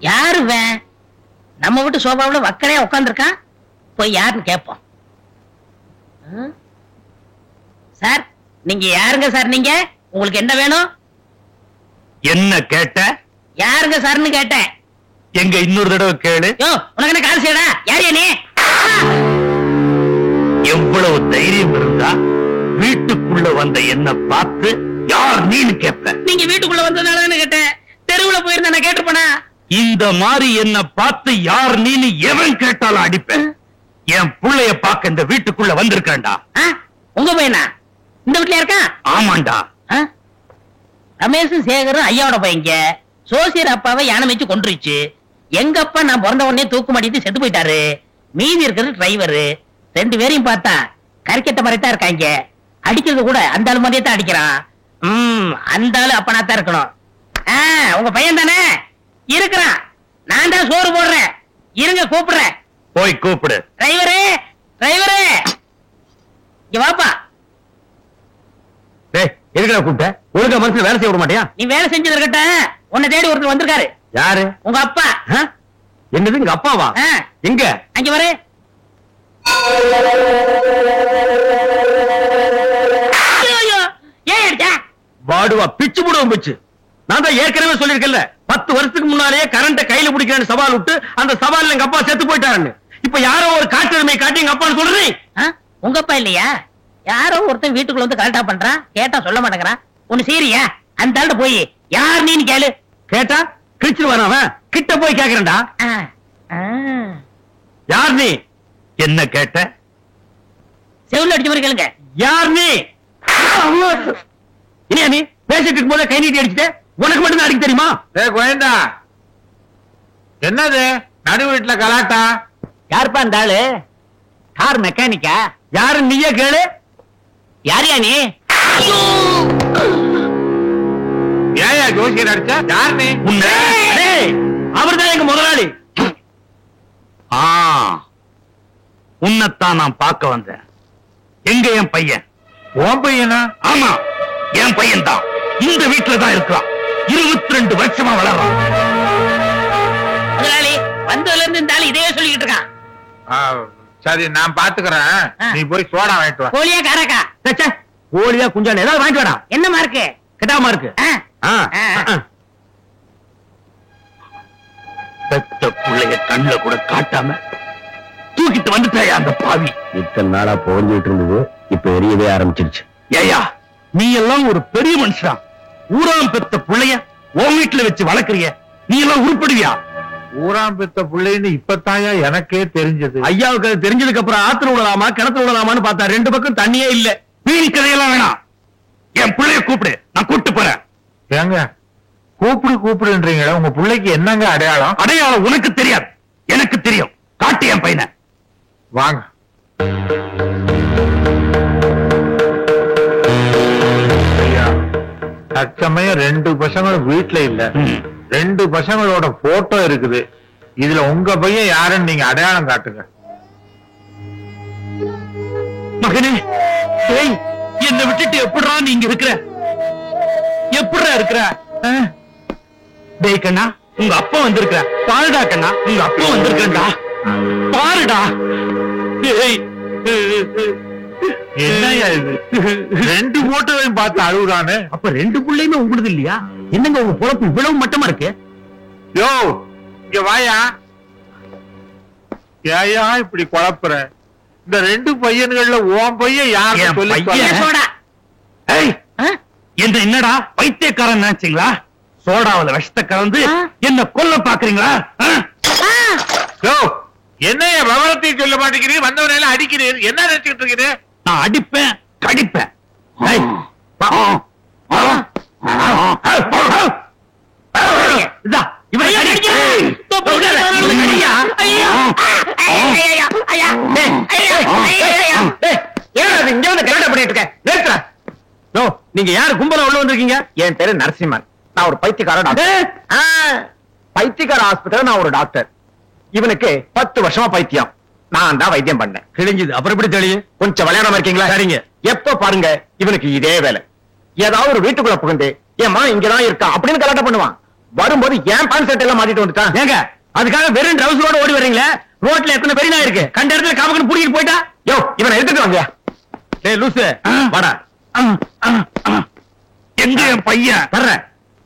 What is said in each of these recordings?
யாரு நம்ம வீட்டு சோபாவில் வக்கனையா உட்காந்துருக்கான். போய் யாருன்னு கேட்போம். சார் நீங்க யாருங்க சார்? நீங்க உங்களுக்கு என்ன வேணும்? என்ன கேட்ட? யாருங்க சார்னு கேட்டேன். எங்க இன்னொரு தடவை கேளு. உனக்கு என்ன கால் செய்யடா? யார் நீ? எவ்வளவு தைரியம் இருந்தா வீட்டுக்குள்ள வந்த என்ன பார்த்து யார் நீன்னு கேட்ப? நீங்க வீட்டுக்குள்ள வந்ததுனால கேட்டேன். தெருவுல போயிருந்தா நான் கேட்டுப்பேனா? இந்த மாதிரி என்ன பார்த்து யார் நீன்னு எவன் கேட்டாலும் அடிப்பேன். என் புள்ளைய பார்க்க இந்த வீட்டுக்குள்ள வந்திருக்கேன்டா. உங்க பையனா? இந்த வீட்டுல இருக்கா? ஆமாண்டா. ரமேஷும் சேகரும் ஐயாவோட பையங்க. சோசியர் அப்பாவை யானை வச்சு கொண்டுருச்சு. எங்க அப்பா நான் பிறந்த உடனே தூக்கு மாட்டிட்டு செத்து போயிட்டாரு. மீதி இருக்கிறது டிரைவரு. 2 பேரையும் பார்த்தா கறிக்கட்ட மாதிரி தான் இருக்காங்க. அடிக்கிறது கூட அந்த ஆளு மாதிரியே தான் அடிக்கிறான். அந்த ஆளு அப்பனா தான் இருக்கணும். உங்க பையன் தானே இருக்கிறான். நான் தான் சோறு போடுறேன். இருங்க கூப்பிடுறேன். போய் கூப்பிடு. டிரைவரே டிரைவரே இங்க வாப்பா. எதுக்குடா கூப்பிட்ட? ஒழுங்கா மனசுல வேலை செய்ய விட மாட்டியா? நீ வேலை செஞ்சது இருக்கட்டும். உன்னை தேடி ஒருத்தர் வந்திருக்காரு. யாரு? உங்க அப்பா. என்னது எங்க அப்பாவா? எங்க? அங்க வர. வாடுவா பிச்சு போடுவோம் பிச்சு. நான் தான் ஏற்கனவே சொல்லிருக்கேன்ல, 10 வருஷத்துக்கு முன்னாலேயே கரண்ட கையில பிடிக்கிறேன்னு சவால் விட்டு அந்த சவால் எங்க அப்பா செத்து போயிட்டாருன்னு. இப்ப யாரோ ஒரு காட்டுரிமை காட்டி எங்க அப்பான்னு சொல்றேன். உங்க அப்பா இல்லையா? யாரோ ஒருத்தன் வீட்டுக்குள்ள வந்து கரெக்டா பண்றான். கேட்டா சொல்ல மாட்டேங்கிறான். ஒண்ணு சீரியா? அந்த ஆள்கிட்ட போய் யார் நீன்னு கேளு. கேட்டா கிழிச்சிருவான் அவன். கிட்ட போய் கேக்குறேன்டா. யார் நீ? என்ன கேட்ட? செவுல அடிச்ச மாதிரி கேளுங்க. யார் நீ? இனியா நீ பேசிட்டு இருக்கும் போது கை நீட்டி அடிச்சுட்டு உனக்கு மட்டும் அடிக்க தெரியுமா? கோயந்தா என்னது நடு வீட்டுல கலாட்டா? யாருப்பா அந்த ஆளு? கார் மெக்கானிக்கா? யாரு நீயே கேளு. யாரியா நீ? ஏயா ஜோசியர் அடிச்சா? யார் நீ? அவர்தான் எங்க முதலாளி. உன்னைத்தான் நான் பார்க்க வந்தேன். எங்க என் பையன்? உன் பையனா? ஆமா என் பையன் தான். இந்த வீட்டுல தான் இருக்கிறான். 22 வருஷமா வளர்றான். முதலாளி வந்ததுல இருந்து இந்த ஆளு இதே சொல்லிக்கிட்டு இருக்கான். சரி நான் பாத்துக்கிறேன். நீ போய் சோடா வாங்கிட்டு வா. கோழியா காராக்கா? கோழியா குஞ்சான ஏதாவது வாங்கிட்டு வாடா. என்னமா இருக்கு? கிட்டாமா இருக்கு. பெத்த புள்ளைய கண்ணுல கூட காட்டாம தூக்கிட்டு வந்துட்டாயா அந்த பாவி. இத்தனை நாளா போஞ்சிட்டு இருந்தது இப்ப எரியவே ஆரம்பிச்சிருச்சு. ஏயா நீ எல்லாம் ஒரு பெரிய மனுஷன். ஊராம் பெத்த புள்ளைய உன் வீட்டுல வச்சு வளர்க்கறிய. நீ எல்லாம் உருப்படுவியா? ஊராம் பெத்த பிள்ளைன்னு இப்பத்தாயா எனக்கே தெரிஞ்சது. ஐயாவுக்கு அது தெரிஞ்சதுக்கு அப்புறம் ஆத்துல விடலாமா கிணத்துல விடலாமான்னு பார்த்தா 2 பக்கம் தண்ணியே இல்ல. வீணி கதையெல்லாம் வேணாம். என் பிள்ளைய கூப்பிடு, நான் கூப்பிட்டு போறேன். ஏங்க கூப்பிடுன்றீங்களா? உங்க பிள்ளைக்கு என்னங்க அடையாளம்? அடையாளம் உனக்கு தெரியாது, எனக்கு தெரியும். காட்டு என் பையனை. வாங்க. ஐயா தற்சமயம் 2 பசங்களும் வீட்டுல இல்ல. 2 பசங்களோட போட்டோ இருக்குது. இதுல உங்க பையன் யாருன்னு நீங்க அடையாளம் காட்டுங்க. மகனே என்னை விட்டுட்டு எப்படா நீங்க இருக்கிற? எப்படா இருக்கிற? டேய் கண்ணா உங்க அப்பா வந்திருக்கிற. பாருடா கண்ணா உங்க அப்பா வந்திருக்கா. பாருடா. என்னையா இது? 2 போட்டோவையும் பார்த்து அழுகுறானே. அப்ப 2 பிள்ளையுமே உங்களுக்கு இல்லையா? என்னங்க உங்க பொழப்பு இவ்வளவு மட்டமா இருக்கு? யோ இங்க வாயா. ஏயா இப்படி குழப்புற? இந்த 2 பையன்கள்ல உன் பையன் யாரு சொல்லி என்ன? என்னடா பைத்தியக்காரன் நினைச்சீங்களா? சோடாவில விஷத்தை கலந்து என்ன கொல்ல பாக்குறீங்களா? யோ என்னைய விவரத்தையும் சொல்ல மாட்டேங்கிறீங்க. வந்தவனையெல்லாம் அடிக்கிறீர். என்ன நினைச்சுக்கிட்டு இருக்கிறீர்? நான் அடிப்பேன் கடிப்பேன். நீங்க யாரு கும்பல உள்ள வந்திருக்கீங்க? என் பேரு நரசிம்மன். நான் ஒரு பைத்தியக்கார டாக்டர். பைத்தியக்கார ஹாஸ்பிட்டல் நான் ஒரு டாக்டர். இவனுக்கு 10 வருஷமா பைத்தியம். நான் தான் வைத்தியம் பண்ணேன். கிழிஞ்சது. அப்புறம் எப்படி தெரியும்? கொஞ்சம் விளையாடாம இருக்கீங்களா? சரிங்க. எப்ப பாருங்க இவனுக்கு இதே வேலை. ஏதாவது ஒரு வீட்டுக்குள்ள புகுந்து ஏமா இங்கதான் இருக்கா அப்படின்னு கலாட்டம் பண்ணுவான். வரும்போது ஏன் பேண்ட் ஷர்ட் எல்லாம் மாட்டிட்டு வந்துட்டான். ஏங்க அதுக்காக வெறும் ட்ரவுசரோட ஓடி வர்றீங்களே? ரோட்ல எத்தனை பெரிய நாய் இருக்கு, கண்ட இடத்துல காமக்கன்னு புடிக்கிட்டு போயிட்டா. யோ இவனை எடுத்துட்டு வாங்க. டேய் லூசு வாடா. எங்க என் பையன் வர்ற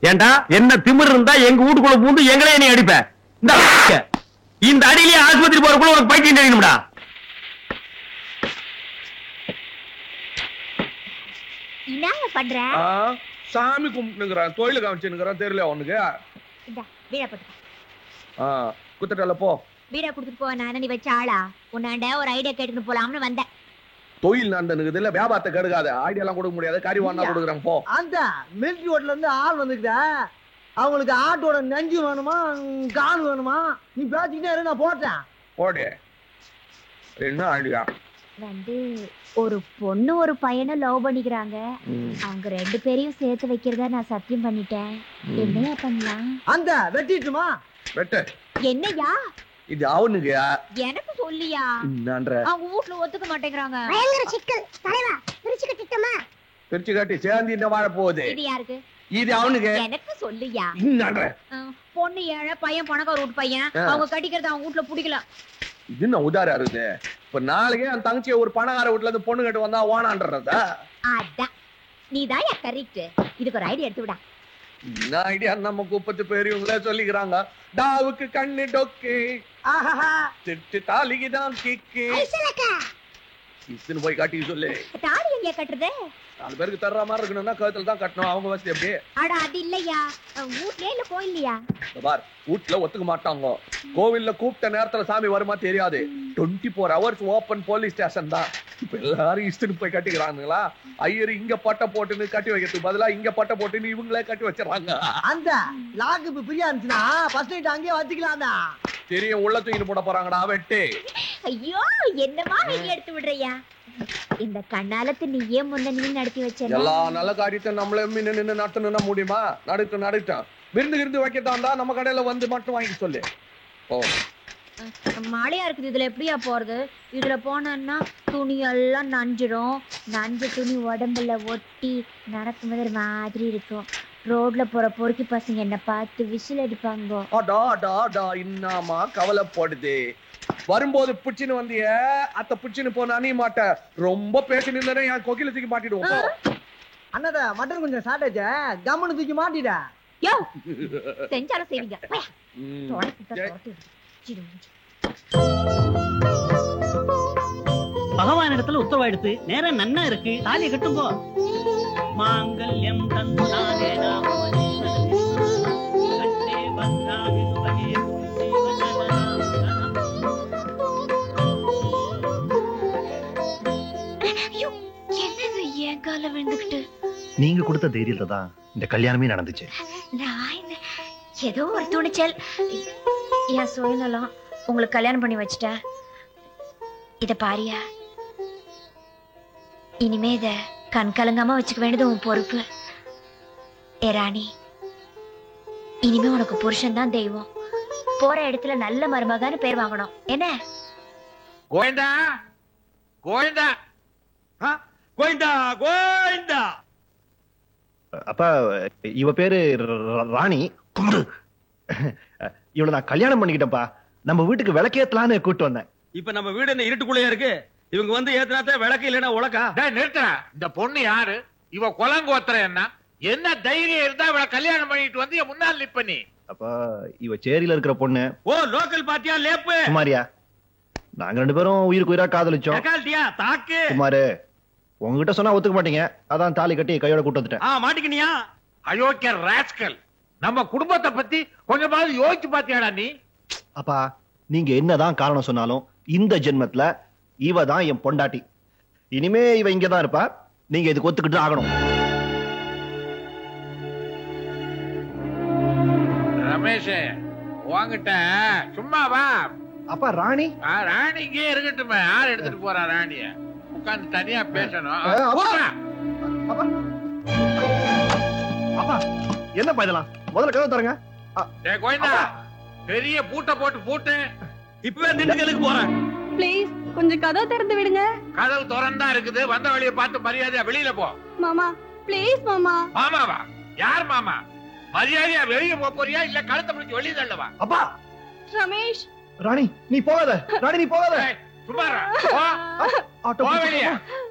ஏண்டா என்ன திமிர் இருந்தா எங்க வீட்டுக்குள்ள பூந்து எங்களே நீ அடிப்ப. இந்த அடியிலேயே ஆஸ்பத்திரி போறதுக்குள்ள உனக்கு பைத்தியம் தெரியணும்டா. என்னங்க பண்ற? சாமி கும்பிட்டுங்கிறான், தொழில காமிச்சுங்கிறான், தெரியல உனக்கு. இந்தா வீடா போட்டு குத்துட்டல போ. வீடா கொடுத்துட்டு போ. நான் நீ வச்ச ஆளா? உன்னாண்ட ஒரு ஐடியா கேட்டுட்டு போலாம்னு வந்தேன். தொழில் நடந்துக்குது இல்ல, வியாபாரத்தை கெடுக்காத. ஐடியா எல்லாம் கொடுக்க முடியாது, கறி வாங்கினா கொடுக்குறாங்க போ. அந்த மிலிட்டரி ஓட்டல இருந்து ஆள் வந்துக்குதா, அவங்களுக்கு ஆட்டோட நெஞ்சு வேணுமா கால் வேணுமா? நீ பேசிக்கிட்டே இரு, நான் போட்டேன். போடு. என்ன ஐடியா? வந்து ஒரு பொண்ணு ஒரு பையனை லவ் பண்ணிக்கிறாங்க. அவங்க 2 பேரையும் சேர்த்து வைக்கிறதா நான் சத்தியம் பண்ணிட்டேன். என்னையா பண்ணலாம்? அந்த வெட்டிட்டுமா? வெட்டு. என்னையா இது அவனுக்கு எனக்கு சொல்லியா? என்னன்ற அவங்க வீட்டுல ஒத்துக்க மாட்டேங்கிறாங்க. பிரிச்சு காட்டி சேர்ந்து இந்த வாழ போகுது. இது யாருக்கு? இது அவனுக்கு. எனக்கு சொல்லியா? என்னன்ற பொண்ணு ஏழை, பையன் பணக்கார வீட்டு பையன். அவங்க கட்டிக்கிறது அவங்க வீட்டுல பிடிக்கல. இது என்ன உதாரணம் இருக்குது? இப்ப நாளைக்கே அந்த தங்கச்சியை ஒரு பணக்கார வீட்டுல இருந்து பொண்ணு கட்டு வந்தா வானான்றதா? அதான் நீதான் கரெக்ட். இதுக்கு ஒரு ஐடியா எடுத்து விடா. என்ன ஐடியா? நம்ம குப்பத்து பெரியவங்களே சொல்லிக்கிறாங்க, டாவுக்கு கண்ணு டொக்கு, திட்டு தாலிக்குதான் கிக்கு. இத்தனை போய் காட்டிக்க சொல்லு. தாலி எங்க கட்டுறது? 4 பேருக்கு தர்ற மாதிரி இருக்கணும்னா கழுத்துல தான் கட்டணும். அவங்க வசதி எப்படி? அட அது இல்லையா, வீட்லயே இல்ல கோயில்லையா? பார், வீட்டுல ஒத்துக்க மாட்டாங்க. கோவில்ல கூப்பிட்ட நேரத்துல சாமி வருமா தெரியாது. 24 hours ஓபன் போலீஸ் ஸ்டேஷன் தான். இப்ப எல்லாரும் இஷ்டத்துக்கு போய் கட்டிக்கிறாங்களா? ஐயர் இங்க பட்டை போட்டுன்னு கட்டி வைக்கிறதுக்கு பதிலா இங்க பட்டை போட்டுன்னு இவங்களே கட்டி வச்சிடறாங்க. அந்த லாக்கு இப்ப பிரியா இருந்துச்சுன்னா ஃபர்ஸ்ட் நைட் அங்கேயே வச்சுக்கலாம்டா. தெரியும், உள்ள தூக்கிட்டு போட போறாங்கடா வெட்டு. ஐயோ என்னமா வெளிய எடுத்து விடுறியா? இந்த கண்ணாலத்து நீயே முன்ன நீ நடத்தி வச்ச எல்லா நல்ல காரியத்தை நம்மளே நின்று நடத்தணும்னா முடியுமா? நடத்தம் விருந்து வைக்கட்டான் தான் நம்ம கடையில வந்து மட்டும் வாங்கி சொல்லு. ஓ மழையா இருக்குது, இதுல எப்படியா போறது? இதுல போனா துணி எல்லாம் நஞ்சிடும். நஞ்ச துணி உடம்புல ஒட்டி நடக்கும்போது ஒரு மாதிரி இருக்கும். ரோட்ல போற பொறுக்கி பசங்க என்ன பார்த்து விசில் அடிப்பாங்க. அடா அடா அடா, இன்னமா கவலைப்படுது. வரும்போது புடிச்சுன்னு வந்திய, அத்த புடிச்சுன்னு போன அணிய மாட்ட. ரொம்ப பேசி நின்று என் கொக்கில தூக்கி மாட்டிடுவோம். அண்ணாத மட்டன் கொஞ்சம் ஷார்டேஜ், கம்முன்னு தூக்கி மாட்டிட. யோ செஞ்சாலும் செய்வீங்க. பகவான் இடத்துல உத்தரவாயிடுத்து, நேரம் நன்னா இருக்கு, தாலியை கட்டுங்கோ. மாங்கல்யம் தந்துநாதே நாமோ கட்டே வந்தாவி சுபகே குந்தி வசனம். ஐயோ என்னது ஏன் கால விழுந்துக்கிட்டு? நீங்க கொடுத்த தைரியத்துல தான் இந்த கல்யாணமே நடந்துச்சு. நான் ஏதோ ஒரு துணிச்சல், என் சுயநலம் உங்களுக்கு கல்யாணம் பண்ணி வச்சுட்டேன். இத பாரியா, இனிமே இத கண் கலங்காம வச்சுக்க வேண்டியது உன் பொறுப்பு. ஏ ராணி, இனிமே உனக்கு புருஷன் தான் தெய்வம். போற இடத்துல நல்ல மருமகான்னு பேர் வாங்கணும். என்ன கோவிந்தா கோவிந்தா கோவிந்தா கோவிந்தா. அப்பா இவ பேரு ராணி. இவளை நான் கல்யாணம் பண்ணிக்கிட்டேன்ப்பா. நம்ம வீட்டுக்கு விளக்கேத்தலான்னு கூட்டு வந்தேன். இப்ப நம்ம வீடு என்ன இருட்டுக்குள்ளே இருக்கு? இவங்க வந்து ஏத்துனாத்த விளக்கு இல்லைன்னா உலக்கா? நிறுத்த. இந்த பொண்ணு யாரு? இவ குலங்கோத்திர என்ன தைரியம் இருந்தா இவளை கல்யாணம் பண்ணிட்டு வந்து என் முன்னால் நிப்ப நீ? அப்பா இவ சேரியில இருக்கிற பொண்ணு. ஓ லோக்கல் பாத்தியா லேப்பு? குமாரியா, நாங்க 2 பேரும் உயிருக்கு உயிரா காதலிச்சோம். தாக்கு குமாரு, உங்ககிட்ட சொன்னா ஒத்துக்க மாட்டீங்க. அதான் தாலி கட்டி கையோட கூட்டு வந்துட்டேன். மாட்டிக்கினியா? அயோக்கிய ராஸ்கல், நம்ம குடும்பத்தை பத்தி கொஞ்சமாவது யோசிச்சு பாத்தியாடா நீ? அப்பா நீங்க என்னதான் காரணம் சொன்னாலும் இந்த ஜென்மத்துல இவ தான் என் பொண்டாட்டி. இனிமே இவ இங்கதான் இருப்பா. நீங்க இதுக்கு ஒத்துக்கிட்டு ஆகணும். ரமேஷ் வாங்கிட்ட சும்மா வா. அப்பா ராணி ராணி இங்கே இருக்கட்டுமே. யார் எடுத்துட்டு போறா ராணிய? உட்கார்ந்து தனியா பேசணும். அப்பா என்னப்பா இதெல்லாம்? முதல்ல கதவு தரங்க. கோயிந்தா, பெரிய பூட்டை போட்டு பூட்டு. இப்பவே திண்டுக்கலுக்கு போறேன். ப்ளீஸ் கொஞ்சம் கதவு திறந்து விடுங்க. கதவு திறந்தா இருக்குது. வந்த வழியை பார்த்து மரியாதையா வெளியில போ. மாமா ப்ளீஸ் மாமா. மாமாவா? யார் மாமா? மரியாதையா வெளியே போறியா இல்ல கழுத்தை பிடிச்சு வெளியே தள்ளவா? அப்பா ரமேஷ் ராணி நீ போகாத, ராணி நீ போகாத. சும்மாரா ஆட்டோ போ வெளியே. பிடிச்சு